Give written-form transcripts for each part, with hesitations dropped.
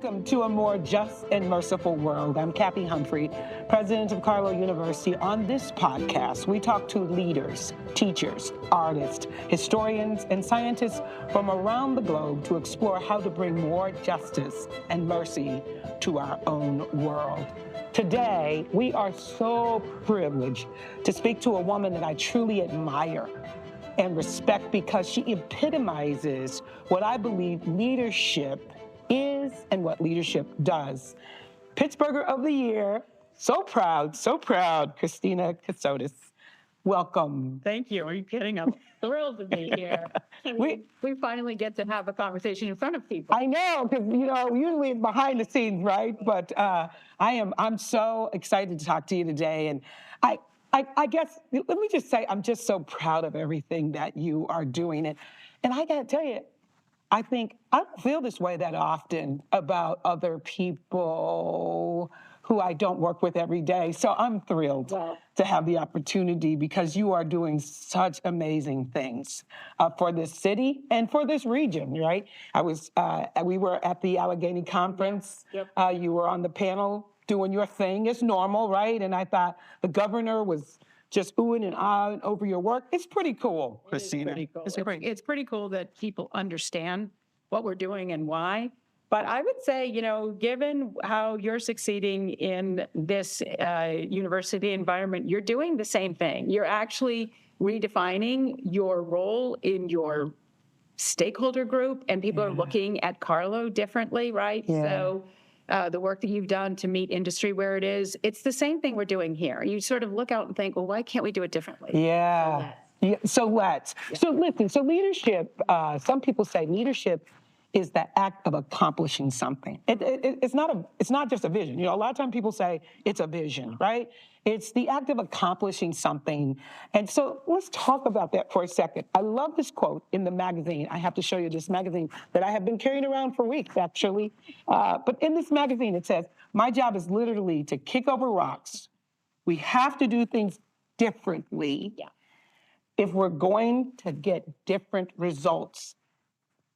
Welcome to a more just and merciful world. I'm Kathy Humphrey, president of Carlow University. On this podcast, we talk to leaders, teachers, artists, historians, and scientists from around the globe to explore how to bring more justice and mercy to our own world. Today, we are so privileged to speak to a woman that I truly admire and respect because she epitomizes what I believe leadership is and what leadership does. Pittsburgher of the Year, so proud, Christina Cassotis. Welcome. Thank you. Are you kidding? I'm thrilled to be here. We finally get to have a conversation in front of people. I know, because usually it's behind the scenes, right? But I'm so excited to talk to you today, and I guess let me just say I'm just so proud of everything that you are doing, and I got to tell you, I think I don't feel this way that often about other people who I don't work with every day. So I'm thrilled to have the opportunity because you are doing such amazing things for this city and for this region, right? We were at the Allegheny conference. Yep. You were on the panel doing your thing. It's normal, right? And I thought the governor was just oohing and ahhing over your work. It's pretty cool, Christina. It's pretty cool that people understand what we're doing and why. But I would say, given how you're succeeding in this university environment, you're doing the same thing. You're actually redefining your role in your stakeholder group, and people are looking at Carlow differently, right? Yeah. So the work that you've done to meet industry where it is, it's the same thing we're doing here. You sort of look out and think, well, why can't we do it differently? Yeah. So let's. So listen, so leadership, some people say leadership is the act of accomplishing something. It's not just a vision. A lot of times people say it's a vision, right? It's the act of accomplishing something. And so let's talk about that for a second. I love this quote in the magazine. I have to show you this magazine that I have been carrying around for weeks, actually. But in this magazine, it says, my job is literally to kick over rocks. We have to do things differently if we're going to get different results.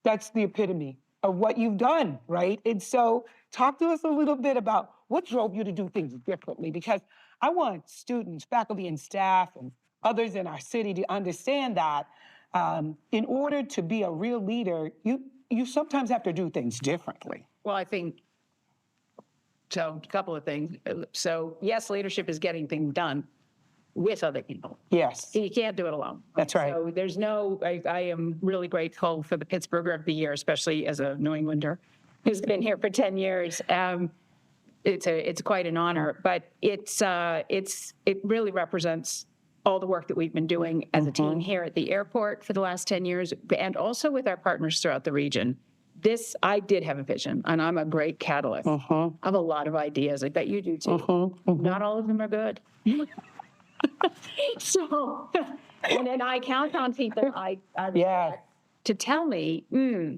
That's the epitome of what you've done, right? And so talk to us a little bit about what drove you to do things differently, because I want students, faculty, and staff, and others in our city to understand that in order to be a real leader, you sometimes have to do things differently. Well, I think, so a couple of things. So yes, leadership is getting things done with other people. Yes. You can't do it alone. That's right. So there's I am really grateful for the Pittsburgher of the Year, especially as a New Englander who's been here for 10 years. It's quite an honor, but it really represents all the work that we've been doing as a team here at the airport for the last 10 years, and also with our partners throughout the region. I did have a vision, and I'm a great catalyst. I have a lot of ideas. I bet you do too. Not all of them are good. So, and then I count on people to tell me,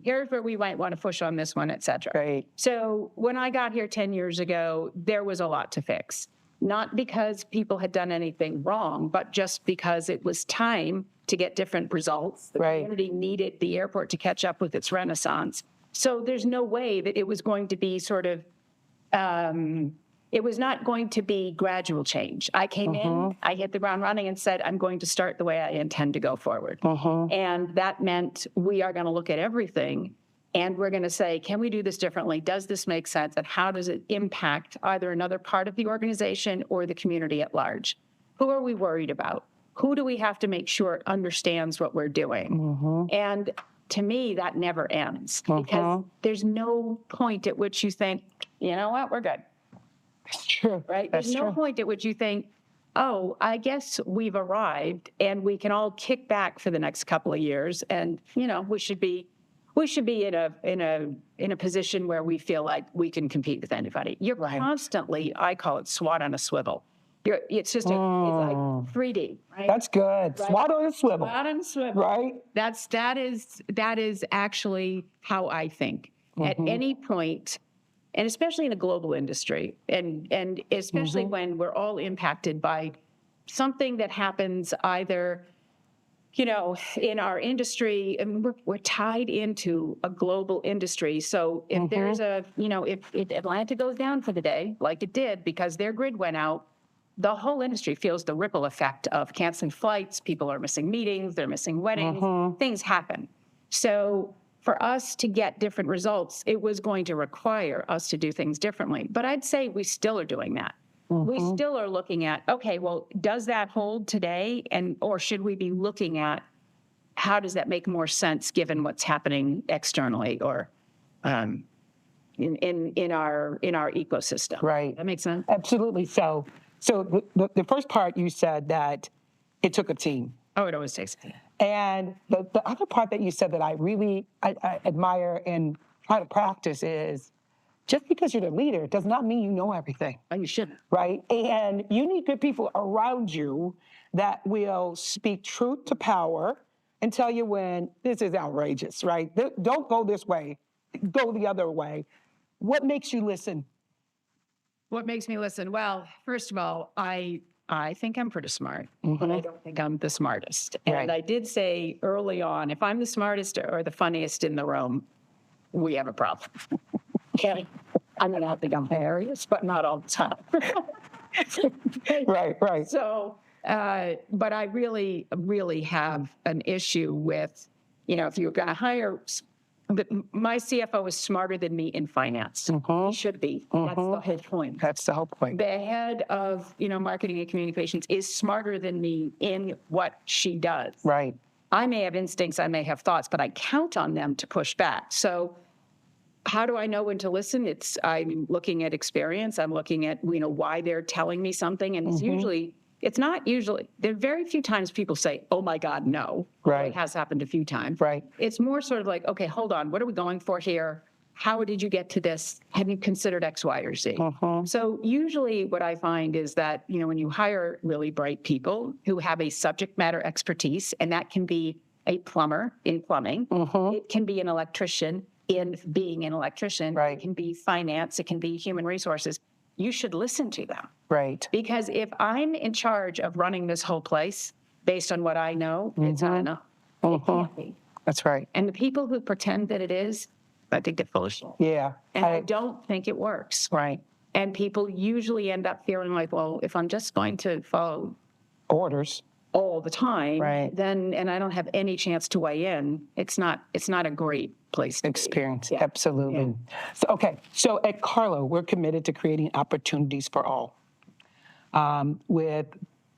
here's where we might want to push on this one, et cetera. Right. So when I got here 10 years ago, there was a lot to fix. Not because people had done anything wrong, but just because it was time to get different results. The community needed the airport to catch up with its renaissance. So there's no way that it was going to be sort of it was not going to be gradual change. I came in, I hit the ground running and said, I'm going to start the way I intend to go forward. And that meant we are going to look at everything and we're going to say, can we do this differently? Does this make sense? And how does it impact either another part of the organization or the community at large? Who are we worried about? Who do we have to make sure understands what we're doing? And to me, that never ends because there's no point at which you think, you know what, we're good. That's true. Right? There's no point at which you think, oh, I guess we've arrived and we can all kick back for the next couple of years, and we should be in a position where we feel like we can compete with anybody. You're constantly, I call it SWAT on a swivel. It's just it's like 3D. Right? That's good. Right? SWAT on a swivel. SWAT on a swivel. Right. That is actually how I think. At any point. And especially in a global industry, and especially when we're all impacted by something that happens either in our industry, and we're tied into a global industry. So if there's if Atlanta goes down for the day, like it did because their grid went out, the whole industry feels the ripple effect of canceling flights. People are missing meetings, they're missing weddings, things happen. So for us to get different results, it was going to require us to do things differently. But I'd say we still are doing that. We still are looking at, okay, well, does that hold today? Or should we be looking at how does that make more sense given what's happening externally or in our ecosystem? Right. That makes sense? Absolutely. So the first part you said that it took a team. Oh, it always takes a team. And the other part that you said that I really I admire and try to practice is just because you're the leader does not mean you know everything. And you shouldn't. Right? And you need good people around you that will speak truth to power and tell you when this is outrageous, right? Don't go this way, go the other way. What makes you listen? What makes me listen? Well, first of all, I think I'm pretty smart, but I don't think I'm the smartest. And Right. I did say early on, if I'm the smartest or the funniest in the room, we have a problem. Okay? I mean, I think I'm hilarious, but not all the time. Right. So, but I really, really have an issue with, if you're going to hire, my CFO is smarter than me in finance. He should be. That's the whole point. That's the whole point. The head of, marketing and communications is smarter than me in what she does. Right. I may have instincts, I may have thoughts, but I count on them to push back. So how do I know when to listen? I'm looking at experience. I'm looking at, why they're telling me something. And it's not usually, there are very few times people say, oh my God, no. Right. It has happened a few times. Right. It's more sort of like, okay, hold on. What are we going for here? How did you get to this? Have you considered X, Y, or Z? So usually what I find is that, when you hire really bright people who have a subject matter expertise, and that can be a plumber in plumbing, it can be an electrician in being an electrician, Right. it can be finance, it can be human resources, you should listen to them. Right. Because if I'm in charge of running this whole place based on what I know, it's not enough. It can't be. That's right. And the people who pretend that it is, I think they're full of shit. Yeah. And I don't think it works. Right. And people usually end up feeling like, well, if I'm just going to follow Orders. all the time, Right. then, and I don't have any chance to weigh in, it's not a great place to Experience. be. Yeah. Absolutely. So at Carlo, we're committed to creating opportunities for all. With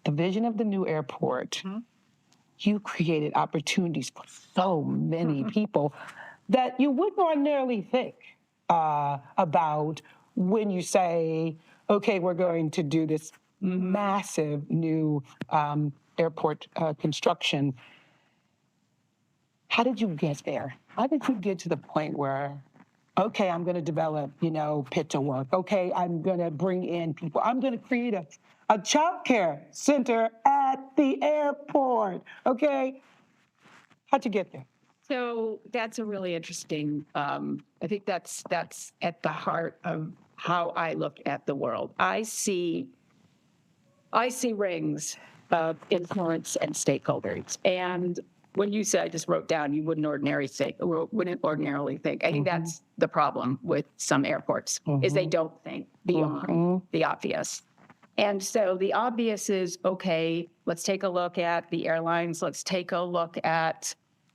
the vision of the new airport, you created opportunities for so many people that you wouldn't ordinarily think about when you say, okay, we're going to do this massive new airport construction. How did you get there? How did you get to the point where, okay, I'm going to develop, pit to work. Okay, I'm going to bring in people. I'm going to create a child care center at the airport. Okay, how'd you get there? So that's a really interesting, I think that's at the heart of how I look at the world. I see rings of influence and stakeholders. And when you said, I just wrote down, you wouldn't ordinarily think. I think that's the problem with some airports, is they don't think beyond the obvious. And so the obvious is, okay, let's take a look at the airlines. Let's take a look at,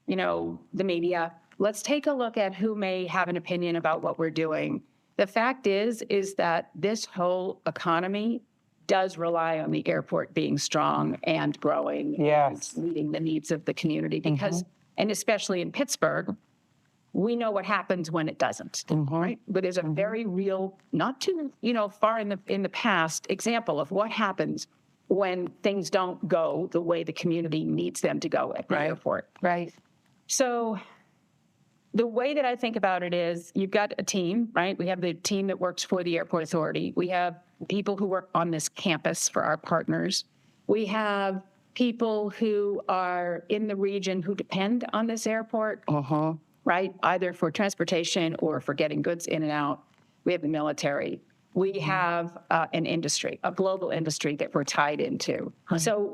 the media. Let's take a look at who may have an opinion about what we're doing. The fact is that this whole economy does rely on the airport being strong and growing Yes. and meeting the needs of the community because, and especially in Pittsburgh, we know what happens when it doesn't, right? But there's a very real, not too, far in the past example of what happens when things don't go the way the community needs them to go at the airport. Right. So the way that I think about it is you've got a team, right? We have the team that works for the Airport Authority. We have people who work on this campus for our partners. We have people who are in the region who depend on this airport, right? Either for transportation or for getting goods in and out. We have the military. We have an industry, a global industry that we're tied into. So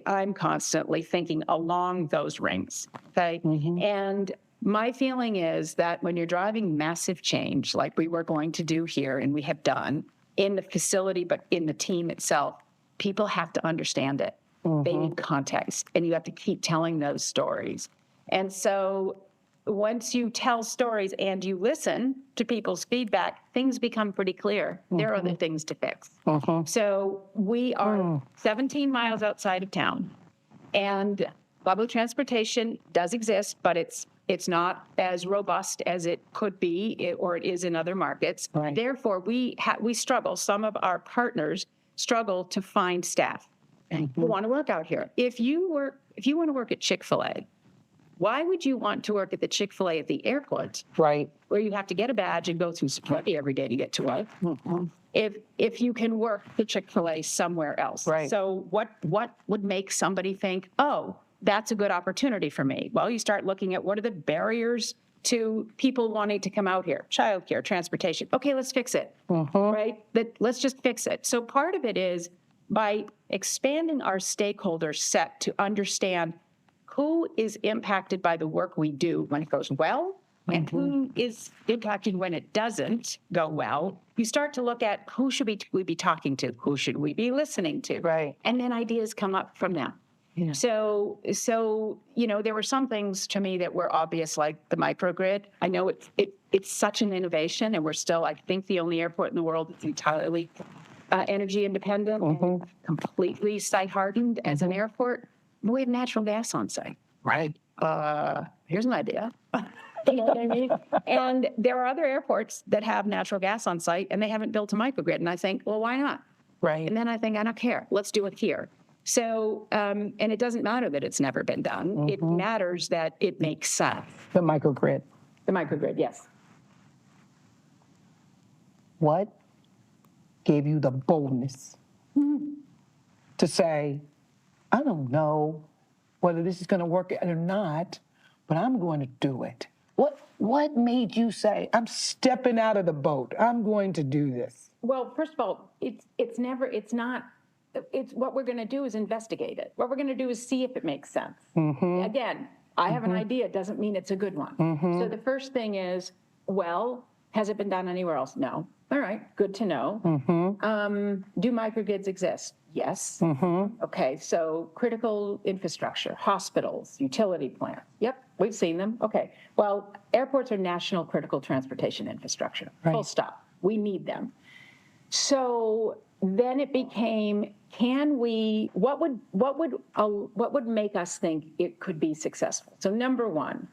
I'm constantly thinking along those rings, okay? And my feeling is that when you're driving massive change, like we were going to do here and we have done in the facility, but in the team itself, people have to understand it. They need context, and you have to keep telling those stories. And so once you tell stories and you listen to people's feedback, things become pretty clear. There are other things to fix. So we are 17 miles outside of town, and public transportation does exist, but it's not as robust as it could be or it is in other markets. Right. Therefore, we struggle. Some of our partners struggle to find staff who want to work out here. If you want to work at Chick-fil-A, why would you want to work at the Chick-fil-A at the airport? Right. Where you have to get a badge and go through security every day to get to work. If you can work the Chick-fil-A somewhere else. Right. So what would make somebody think, oh, that's a good opportunity for me? Well, you start looking at what are the barriers to people wanting to come out here. Childcare, transportation. Okay, let's fix it. Right? Let's just fix it. So part of it is by expanding our stakeholder set to understand who is impacted by the work we do when it goes well, and who is impacted when it doesn't go well. You start to look at who should we be talking to, who should we be listening to, Right. and then ideas come up from that. Yeah. So there were some things to me that were obvious, like the microgrid. I know it's such an innovation, and we're still, I think, the only airport in the world that's entirely energy independent, and completely site hardened as an airport. We have natural gas on site. Right. Here's an idea. You know what I mean? And there are other airports that have natural gas on site, and they haven't built a microgrid. And I think, well, why not? Right. And then I think, I don't care. Let's do it here. So, and it doesn't matter that it's never been done. It matters that it makes sense. The microgrid. The microgrid, yes. What gave you the boldness to say, I don't know whether this is going to work or not, but I'm going to do it? What made you say, I'm stepping out of the boat, I'm going to do this? Well, first of all, it's what we're going to do is investigate it. What we're going to do is see if it makes sense. Again, I have an idea, doesn't mean it's a good one. So the first thing is, well, has it been done anywhere else? No. All right, good to know. Do microgrids exist? Yes. Okay, so critical infrastructure, hospitals, utility plants. Yep, we've seen them. Okay, well, airports are national critical transportation infrastructure. Right. Full stop. We need them. So then it became, what would make us think it could be successful? So number one,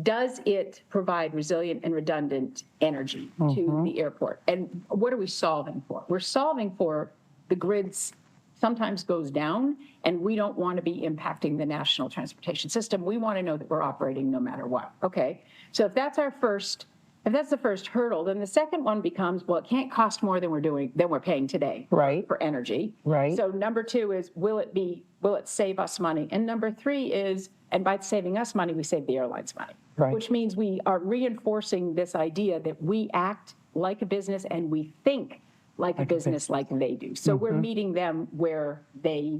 does it provide resilient and redundant energy to the airport? And what are we solving for? We're solving for the grids sometimes goes down, and we don't want to be impacting the national transportation system. We want to know that we're operating no matter what. Okay, so if that's the first hurdle, then the second one becomes, well, it can't cost more than we're paying today for energy. Right. So number two is, will it save us money? And number three is, and by saving us money, we save the airlines money. Right. Which means we are reinforcing this idea that we act like a business and we think like a business like they do. So we're meeting them where they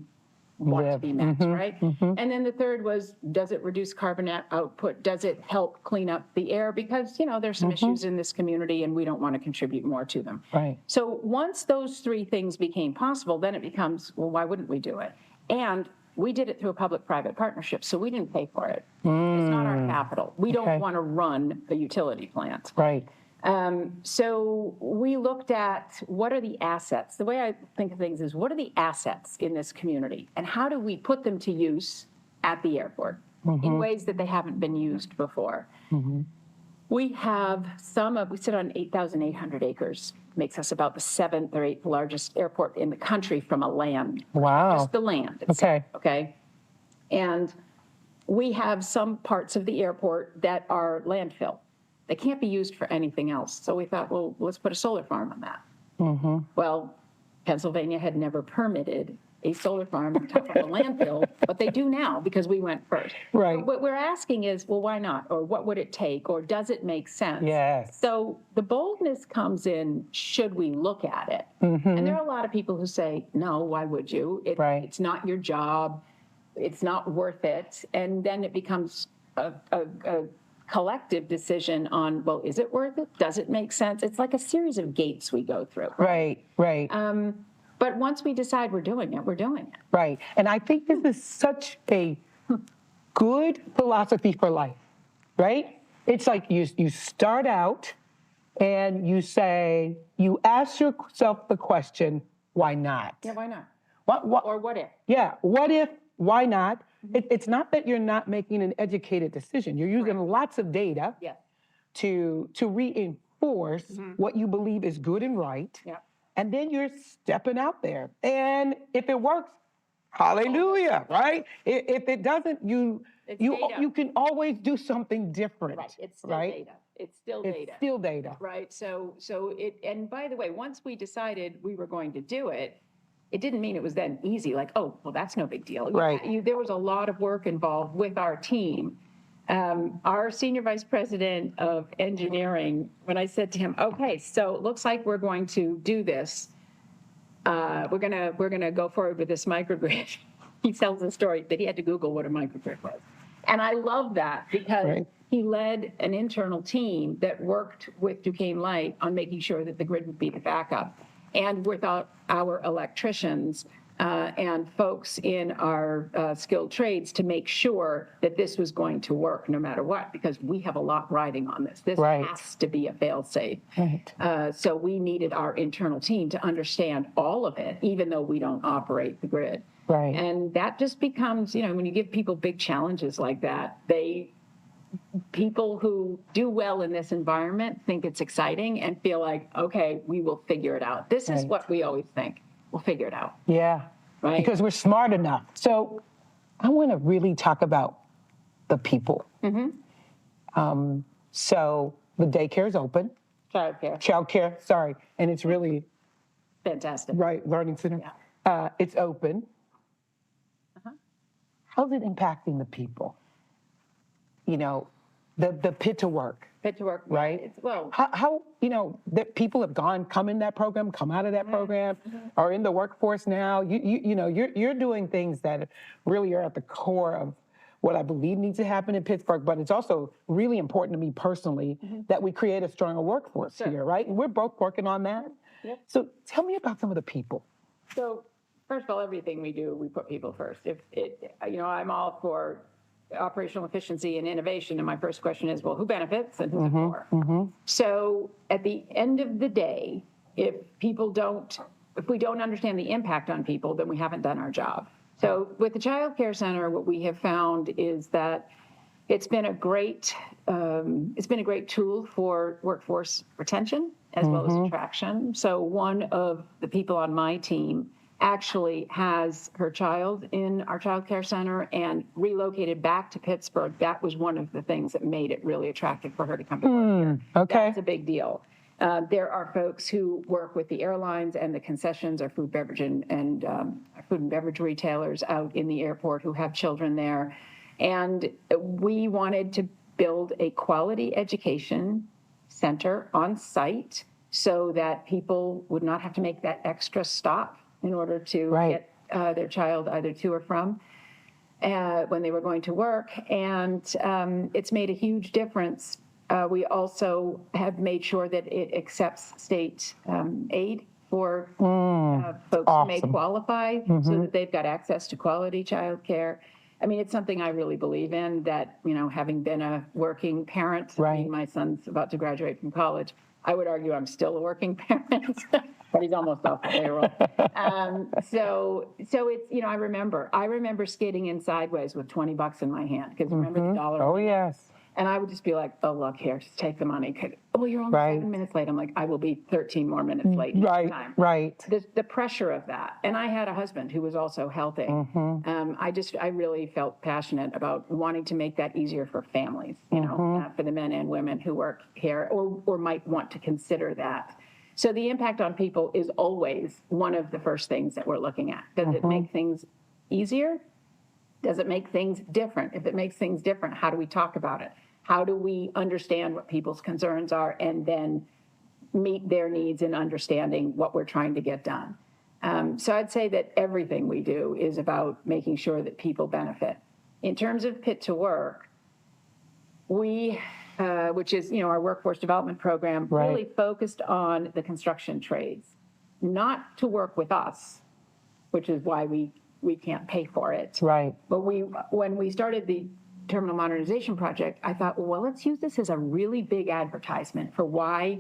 want to be met, right? And then the third was, does it reduce carbon output? Does it help clean up the air? Because, there's some issues in this community and we don't want to contribute more to them. Right. So once those three things became possible, then it becomes, well, why wouldn't we do it? And we did it through a public-private partnership, so we didn't pay for it. It's not our capital. We don't want to run a utility plant. Right. So we looked at what are the assets. The way I think of things is, what are the assets in this community, and how do we put them to use at the airport in ways that they haven't been used before? We have we sit on 8,800 acres. Makes us about the 7th or 8th largest airport in the country from a land. Wow. Just the land itself, okay? And we have some parts of the airport that are landfill. They can't be used for anything else. So we thought, well, let's put a solar farm on that. Well, Pennsylvania had never permitted a solar farm on top of a landfill, but they do now because we went first. Right. But what we're asking is, well, why not? Or what would it take? Or does it make sense? Yes. So the boldness comes in, should we look at it? And there are a lot of people who say, no, why would you? Right. It's not your job. It's not worth it. And then it becomes a collective decision on, well, is it worth it? Does it make sense? It's like a series of gates we go through. Right. But once we decide we're doing it, we're doing it. Right. And I think this is such a good philosophy for life, right? It's like you start out and you say, you ask yourself the question, why not? Yeah, why not? What? Or what if? Yeah, what if, why not? It's not that you're not making an educated decision. You're using lots of data to reinforce what you believe is good and right. Yeah. And then you're stepping out there. And if it works, hallelujah, right? If it doesn't, you can always do something different. Right. It's still data. It's still data. It's still data. Right. So and by the way, once we decided we were going to do it, it didn't mean it was then easy, like, oh, well, that's no big deal. Right. There was a lot of work involved with our team. Our senior vice president of engineering, when I said to him, okay, so it looks like we're going to do this. We're gonna go forward with this microgrid. He tells the story that he had to Google what a microgrid was. And I love that because he led an internal team that worked with Duquesne Light on making sure that the grid would be the backup. And without our electricians and folks in our skilled trades to make sure that this was going to work no matter what, because we have a lot riding on this. This has to be a fail-safe. Right. So we needed our internal team to understand all of it, even though we don't operate the grid. Right. And that just becomes, when you give people big challenges like that, people who do well in this environment think it's exciting and feel like, okay, we will figure it out. This is what we always think. We'll figure it out. Yeah. Right. Because we're smart enough. So I want to really talk about the people. So the daycare is open. Childcare, sorry. And it's really fantastic. Right, learning center. Yeah. It's open. How's it impacting the people? The pit to work. Fit to work, right? How that people have come in that program, come out of that program, are in the workforce now. You're doing things that really are at the core of what I believe needs to happen in Pittsburgh. But it's also really important to me personally that we create a stronger workforce here, right? And we're both working on that. Yep. So tell me about some of the people. So first of all, everything we do, we put people first. I'm all for operational efficiency and innovation. And my first question is, well, who benefits and who's it for? So at the end of the day, if we don't understand the impact on people, then we haven't done our job. So with the Child Care Center, what we have found is that it's been a great tool for workforce retention as well as attraction. So one of the people on my team actually has her child in our child care center and relocated back to Pittsburgh. That was one of the things that made it really attractive for her to come to work here. Okay. That's a big deal. There are folks who work with the airlines and the concessions or food, beverage, and food and beverage retailers out in the airport who have children there. And we wanted to build a quality education center on site so that people would not have to make that extra stop in order to get their child either to or from when they were going to work. And it's made a huge difference. We also have made sure that it accepts state aid for folks who may qualify so that they've got access to quality child care. I mean, it's something I really believe in, that, having been a working parent, my son's about to graduate from college, I would argue I'm still a working parent, but he's almost off the payroll. So it's, I remember skating in sideways with $20 in my hand, because remember the dollar? Oh, yes. And I would just be like, oh, look, here, just take the money. Oh, you're only 7 minutes late. I'm like, I will be 13 more minutes late next time. The pressure of that. And I had a husband who was also helping. I really felt passionate about wanting to make that easier for families, for the men and women who work here or might want to consider that. So the impact on people is always one of the first things that we're looking at. Does it make things easier? Does it make things different? If it makes things different, how do we talk about it? How do we understand what people's concerns are and then meet their needs in understanding what we're trying to get done? So I'd say that everything we do is about making sure that people benefit. In terms of Pit to Work, we, which is, our workforce development program, really focused on the construction trades, not to work with us, which is why we can't pay for it. Right. But when we started the Terminal Modernization Project, I thought, well, let's use this as a really big advertisement for why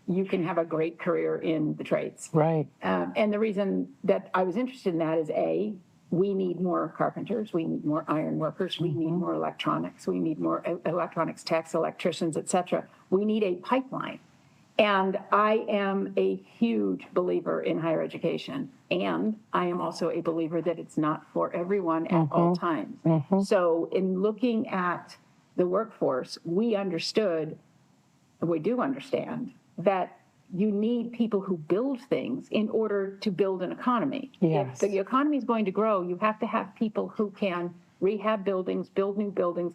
you can have a great career in the trades. Right. And the reason that I was interested in that is, A, we need more carpenters, we need more iron workers, we need more electronics, we need more electronics techs, electricians, et cetera. We need a pipeline. And I am a huge believer in higher education. And I am also a believer that it's not for everyone at all times. So in looking at the workforce, we do understand that you need people who build things in order to build an economy. Yes. If the economy is going to grow, you have to have people who can rehab buildings, build new buildings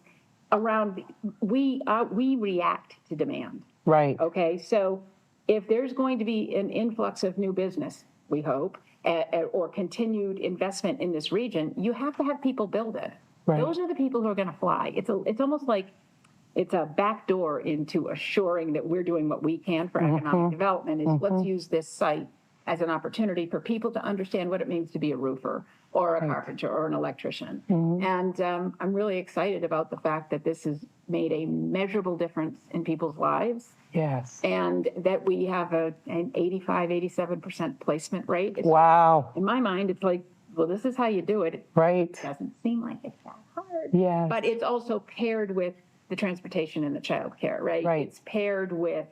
around. We react to demand. Right. Okay, so if there's going to be an influx of new business, we hope, or continued investment in this region, you have to have people build it. Right. Those are the people who are going to fly. It's almost like it's a backdoor into assuring that we're doing what we can for economic development. Is let's use this site as an opportunity for people to understand what it means to be a roofer or a carpenter or an electrician. And I'm really excited about the fact that this has made a measurable difference in people's lives. Yes. And that we have an 85, 87% placement rate. Wow. In my mind, it's like, well, this is how you do it. Right. It doesn't seem like it's that hard. Yes. But it's also paired with the transportation and the childcare, right? Right. It's paired with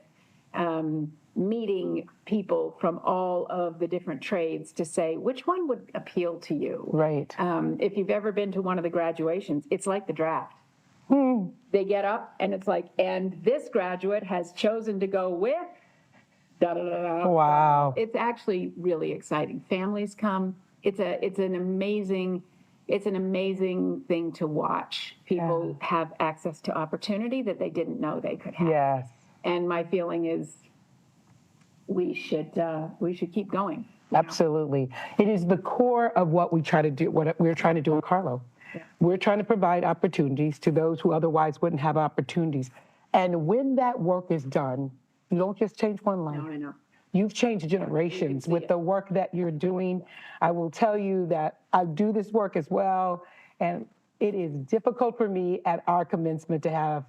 meeting people from all of the different trades to say, which one would appeal to you? Right. If you've ever been to one of the graduations, it's like the draft. They get up and it's like, and this graduate has chosen to go with da da da da. Wow. It's actually really exciting. Families come. It's an amazing thing to watch. People have access to opportunity that they didn't know they could have. Yes. And my feeling is we should keep going. Absolutely. It is the core of what we try to do, what we're trying to do in Carlo. Yeah. We're trying to provide opportunities to those who otherwise wouldn't have opportunities. And when that work is done, you don't just change one life. No, I know. You've changed generations with the work that you're doing. I will tell you that I do this work as well, and it is difficult for me at our commencement to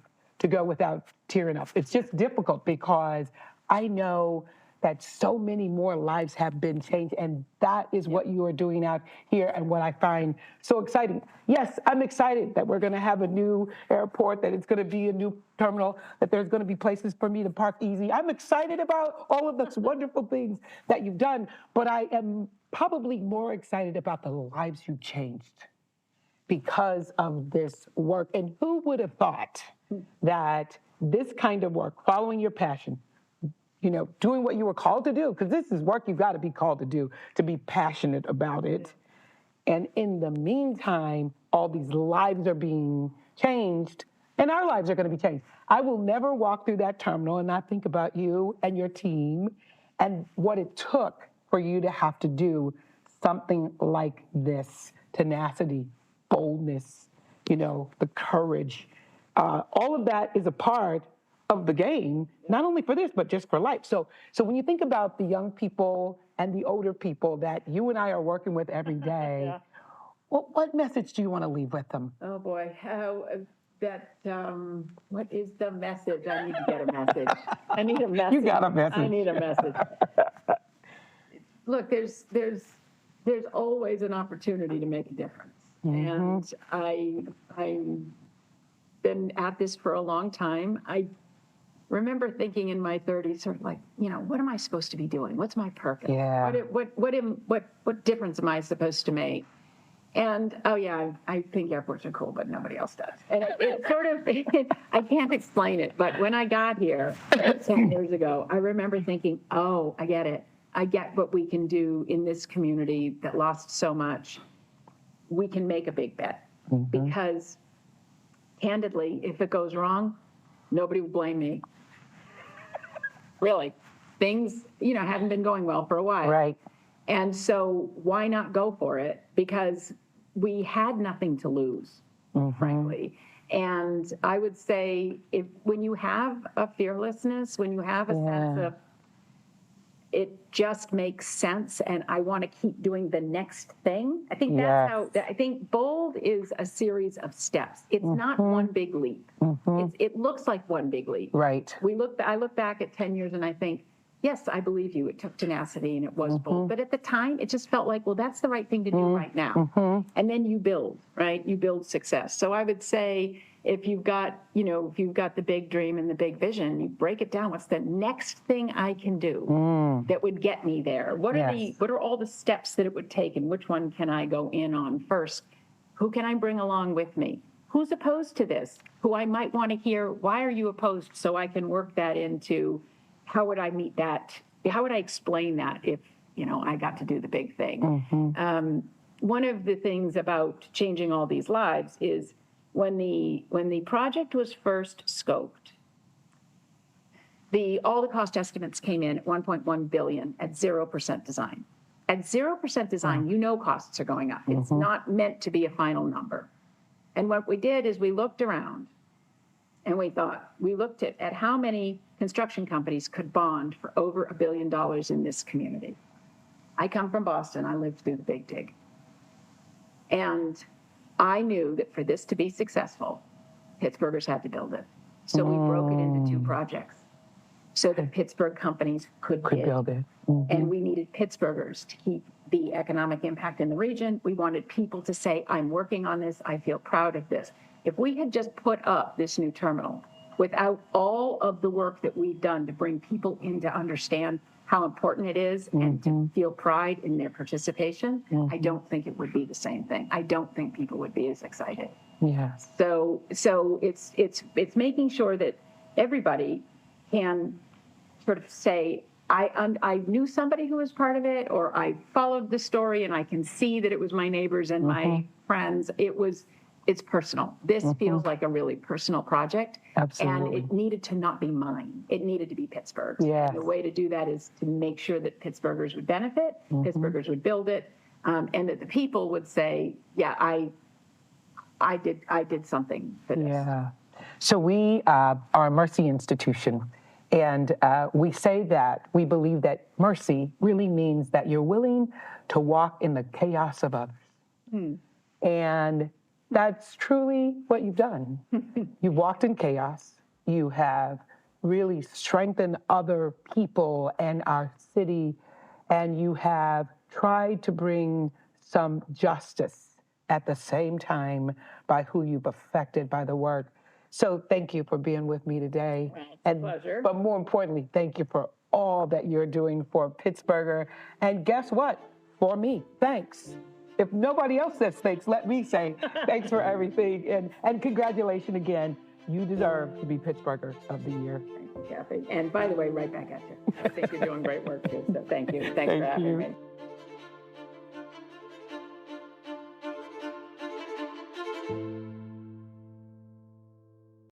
go without tearing up. It's just difficult because I know that so many more lives have been changed, and that is what you are doing out here and what I find so exciting. Yes, I'm excited that we're gonna have a new airport, that it's gonna be a new terminal, that there's gonna be places for me to park easy. I'm excited about all of those wonderful things that you've done, but I am probably more excited about the lives you changed because of this work. And who would have thought that this kind of work, following your passion, doing what you were called to do, because this is work you've got to be called to do, to be passionate about it. And in the meantime, all these lives are being changed, and our lives are going to be changed. I will never walk through that terminal and not think about you and your team and what it took for you to have to do something like this. Tenacity, boldness, the courage. All of that is a part of the game, not only for this, but just for life. So when you think about the young people and the older people that you and I are working with every day, what message do you want to leave with them? Oh boy, what is the message? I need to get a message. I need a message. You got a message. I need a message. Look, there's always an opportunity to make a difference. And I've been at this for a long time. I remember thinking in my 30s, sort of like, what am I supposed to be doing? What's my purpose? Yeah. What difference am I supposed to make? And, oh yeah, I think airports are cool, but nobody else does. And it sort of, I can't explain it, but when I got here 10 years ago, I remember thinking, oh, I get it. I get what we can do in this community that lost so much. We can make a big bet. Because, candidly, if it goes wrong, nobody will blame me. Really. Things, haven't been going well for a while. Right. And so why not go for it? Because we had nothing to lose, frankly. And I would say when you have a fearlessness, when you have a sense of it just makes sense and I want to keep doing the next thing. I think that's how, I think bold is a series of steps. It's not one big leap. It looks like one big leap. Right. I look back at 10 years and I think, yes, I believe you. It took tenacity and it was bold. But at the time, it just felt like, well, that's the right thing to do right now. And then you build, right? You build success. So I would say if you've got the big dream and the big vision, you break it down. What's the next thing I can do that would get me there? What are all the steps that it would take and which one can I go in on first? Who can I bring along with me? Who's opposed to this? Who I might want to hear, why are you opposed? So I can work that into how would I meet that? How would I explain that if, I got to do the big thing? One of the things about changing all these lives is when the project was first scoped, all the cost estimates came in at $1.1 billion at 0% design. At 0% design, costs are going up. It's not meant to be a final number. And what we did is we looked around and we looked at how many construction companies could bond for over $1 billion in this community. I come from Boston. I lived through the Big Dig. And I knew that for this to be successful, Pittsburghers had to build it. So we broke it into 2 projects so that Pittsburgh companies could build it. And we needed Pittsburghers to keep the economic impact in the region. We wanted people to say, I'm working on this. I feel proud of this. If we had just put up this new terminal without all of the work that we've done to bring people in to understand how important it is and to feel pride in their participation, I don't think it would be the same thing. I don't think people would be as excited. Yes. So it's making sure that everybody can sort of say, I knew somebody who was part of it, or I followed the story and I can see that it was my neighbors and my friends. It's personal. This feels like a really personal project. Absolutely. And it needed to not be mine. It needed to be Pittsburgh's. Yes. And the way to do that is to make sure that Pittsburghers would benefit, Pittsburghers would build it, and that the people would say, yeah, I did something for this. Yeah. So we are a mercy institution. And we say that we believe that mercy really means that you're willing to walk in the chaos of others. And that's truly what you've done. You've walked in chaos. You have really strengthened other people and our city. And you have tried to bring some justice at the same time by who you've affected by the work. So thank you for being with me today. Well, it's a pleasure. But more importantly, thank you for all that you're doing for Pittsburgher. And guess what? For me, thanks. If nobody else says thanks, let me say thanks for everything. And congratulations again. You deserve to be Pittsburgher of the Year. Thank you, Kathy. And by the way, right back at you. I think you're doing great work too. So thank you. Thanks for having me.